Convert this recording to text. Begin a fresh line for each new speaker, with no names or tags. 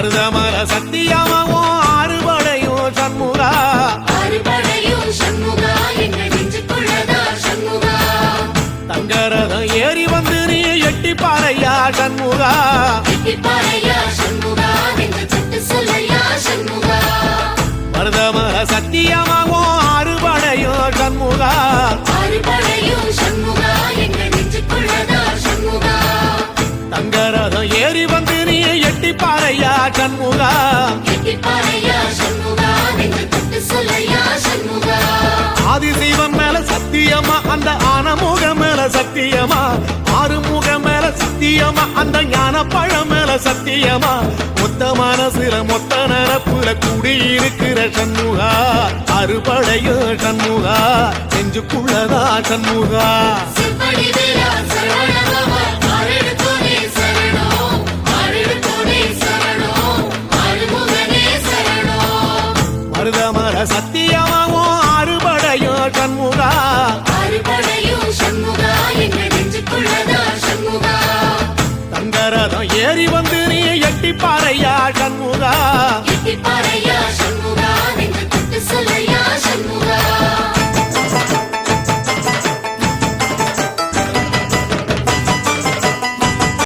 மருதமர சத்தியமாவும் ஆறுபடையும் சண்முகா தங்கரதம் ஏறி வந்து நீ எட்டி பாறையா சண்முகா மருதமர சத்தியமாவும் ஆறுபடையும் சண்முகா தங்கரதம் ஏறி வந்து நீ எட்டி பாறையா சண்முகா ஆதிசைவன் மேல சத்தியமா அந்த ஆனமுகம் மேல சத்தியமா ஆறுமுகம் மேல சத்தியமா அந்த ஞான பழம் மேல சத்தியமா மொத்த மனசுல மொத்த நரப்புல கூடியிருக்கிற சண்முகா அறுபடையும் சண்முகா நெஞ்சுக்குள்ளதா சண்முகா மருதமர சத்தியமாவும் ஆறுபடையும் சண்முகா தங்கரதம் ஏறி வந்து நீ எட்டி பாறையா சண்முகா